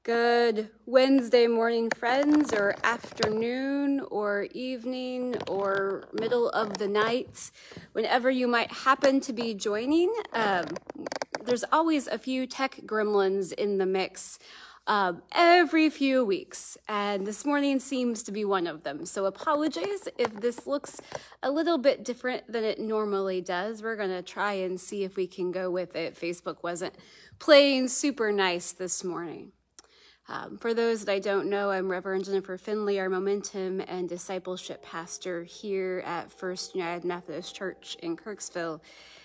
Good Wednesday morning, friends, or afternoon, or evening, or middle of the night, whenever you might happen to be joining. There's always a few tech gremlins in the mix every few weeks, and this morning seems to be one of them. So apologies if this looks a little bit different than it normally does. We're going to try and see if we can go with it. Facebook wasn't playing super nice this morning. For those that I don't know, I'm Reverend Jennifer Finley, our Momentum and Discipleship Pastor here at First United Methodist Church in Kirksville.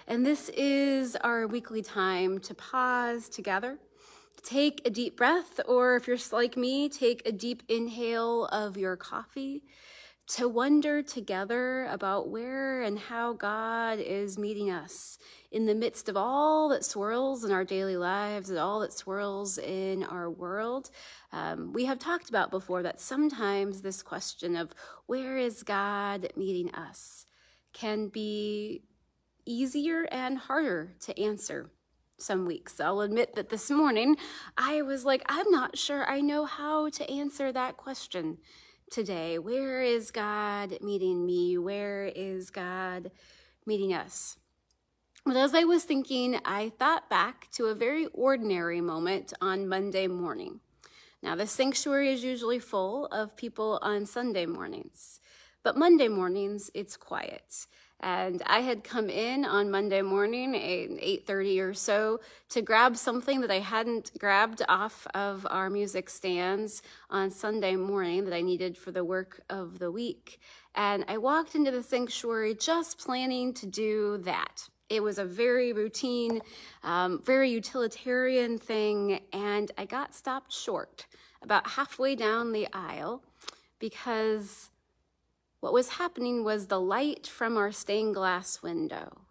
And this is our weekly time to pause together, take a deep breath, or if you're like me, take a deep inhale of your coffee, to wonder together about where and how God is meeting us in the midst of all that swirls in our daily lives and all that swirls in our world. We have talked about before that sometimes this question of where is God meeting us can be easier and harder to answer some weeks. I'll admit that this morning I was like, I'm not sure I know how to answer that question today. Where is God meeting me? Where is God meeting us? But as I was thinking, I thought back to a very ordinary moment on Monday morning. Now, the sanctuary is usually full of people on Sunday mornings, but Monday mornings, it's quiet. And I had come in on Monday morning at 8:30 or so to grab something that I hadn't grabbed off of our music stands on Sunday morning that I needed for the work of the week. And I walked into the sanctuary just planning to do that. It was a very routine, very utilitarian thing, and I got stopped short about halfway down the aisle because what was happening was the light from our stained glass window.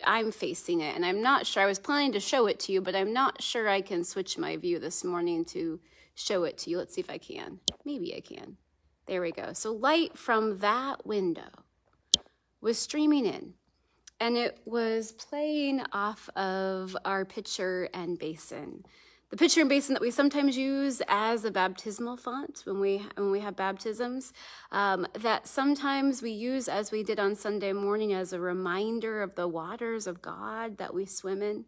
I'm facing it, and I'm not sure. I was planning to show it to you, but I'm not sure I can switch my view this morning to show it to you. Let's see if I can. Maybe I can. There we go. So light from that window was streaming in, and it was playing off of our pitcher and basin. The pitcher and basin that we sometimes use as a baptismal font when we have baptisms, that sometimes we use, as we did on Sunday morning, as a reminder of the waters of God that we swim in.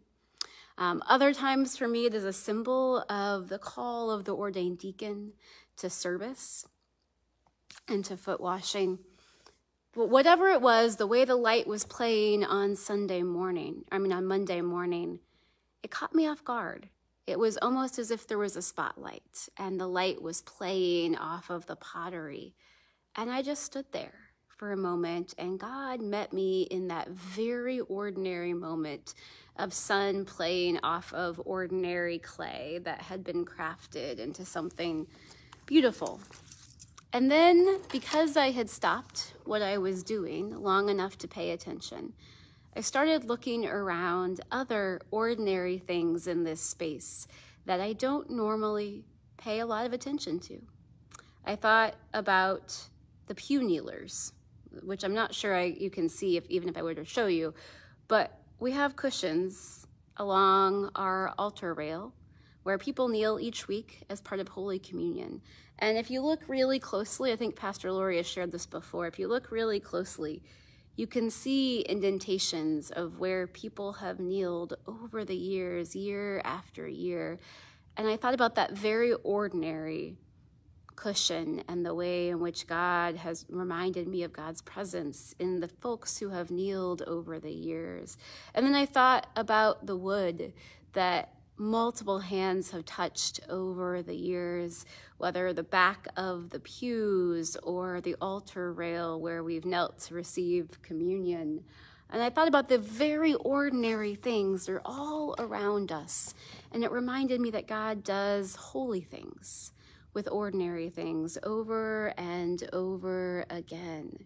Other times for me, it is a symbol of the call of the ordained deacon to service and to foot washing. But whatever it was, the way the light was playing on on Monday morning, it caught me off guard. It was almost as if there was a spotlight and the light was playing off of the pottery. And I just stood there for a moment, and God met me in that very ordinary moment of sun playing off of ordinary clay that had been crafted into something beautiful. And then, because I had stopped what I was doing long enough to pay attention, I started looking around other ordinary things in this space that I don't normally pay a lot of attention to. I thought about the pew kneelers, which I'm not sure you can see even if I were to show you, but we have cushions along our altar rail where people kneel each week as part of Holy Communion. And if you look really closely, I think Pastor Lori has shared this before, if you look really closely, you can see indentations of where people have kneeled over the years, year after year. And I thought about that very ordinary cushion and the way in which God has reminded me of God's presence in the folks who have kneeled over the years. And then I thought about the wood that multiple hands have touched over the years, whether the back of the pews or the altar rail where we've knelt to receive communion. And I thought about the very ordinary things that are all around us. And it reminded me that God does holy things with ordinary things over and over again.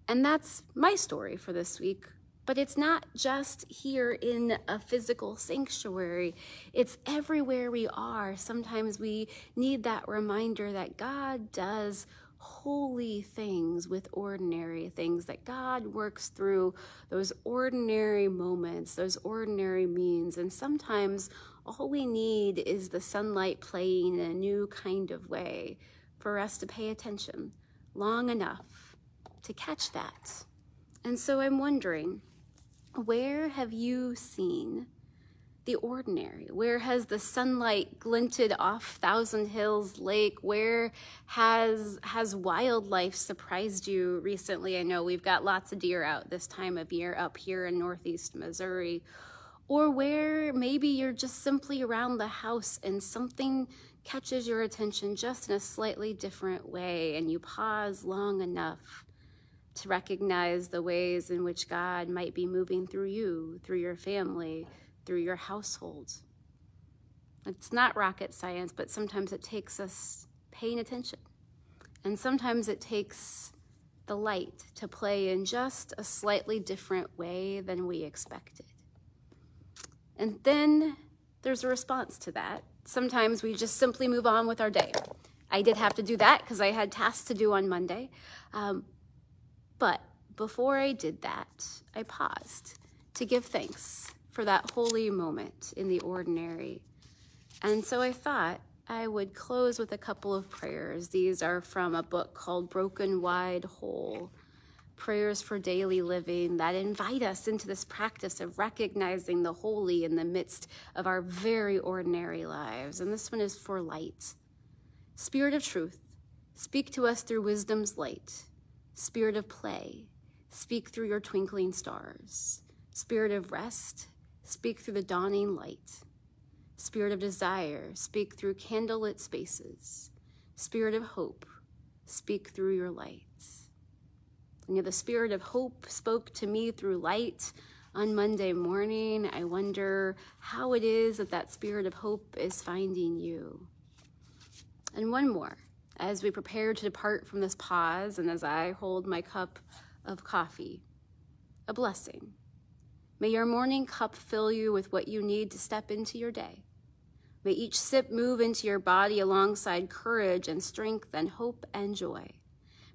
And that's my story for this week. But it's not just here in a physical sanctuary. It's everywhere we are. Sometimes we need that reminder that God does holy things with ordinary things, that God works through those ordinary moments, those ordinary means. And sometimes all we need is the sunlight playing in a new kind of way for us to pay attention long enough to catch that. And so I'm wondering, where have you seen the ordinary? Where has the sunlight glinted off Thousand Hills Lake? Where has wildlife surprised you recently? I know we've got lots of deer out this time of year up here in Northeast Missouri. Or where maybe you're just simply around the house and something catches your attention just in a slightly different way, and you pause long enough to recognize the ways in which God might be moving through you, through your family, through your household. It's not rocket science, but sometimes it takes us paying attention. And sometimes it takes the light to play in just a slightly different way than we expected. And then there's a response to that. Sometimes we just simply move on with our day. I did have to do that because I had tasks to do on Monday. But before I did that, I paused to give thanks for that holy moment in the ordinary. And so I thought I would close with a couple of prayers. These are from a book called Broken Wide Whole, Prayers for Daily Living, that invite us into this practice of recognizing the holy in the midst of our very ordinary lives. And this one is for light. Spirit of truth, speak to us through wisdom's light. Spirit of play, speak through your twinkling stars. Spirit of rest, speak through the dawning light. Spirit of desire, speak through candlelit spaces. Spirit of hope, speak through your light. And the Spirit of hope spoke to me through light on Monday morning. I wonder how it is that that Spirit of hope is finding you. And one more, as we prepare to depart from this pause and as I hold my cup of coffee, a blessing. May your morning cup fill you with what you need to step into your day. May each sip move into your body alongside courage and strength and hope and joy.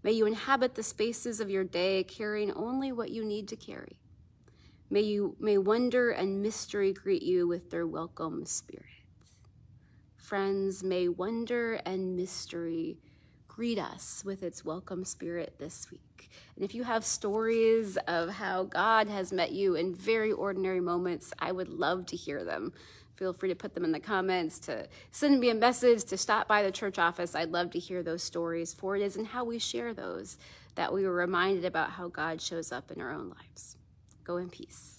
May you inhabit the spaces of your day carrying only what you need to carry. May wonder and mystery greet you with their welcome spirit. Friends, may wonder and mystery greet us with its welcome spirit this week. And if you have stories of how God has met you in very ordinary moments, I would love to hear them. Feel free to put them in the comments, to send me a message, to stop by the church office. I'd love to hear those stories, for it is in how we share those that we were reminded about how God shows up in our own lives. Go in peace.